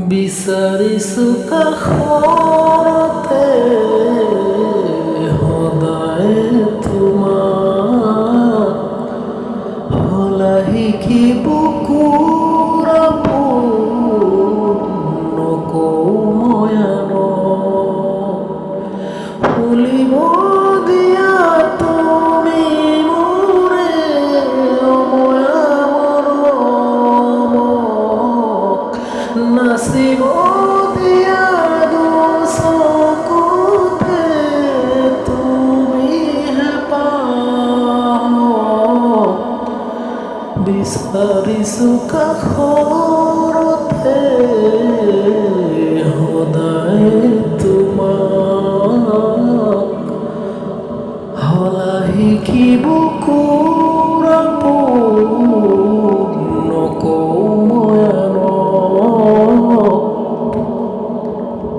বিচাৰিছো কাষৰতে সদায় তোমাক হলাহি কি বুকুৰ আপোন নকওঁ মই আনক ফুলিব দিয়া তুমি মোৰে অময়া মৰমক নাচিব দিয়া দুচকুতে তুমিহে পাহক বিচাৰিছো কাষৰতে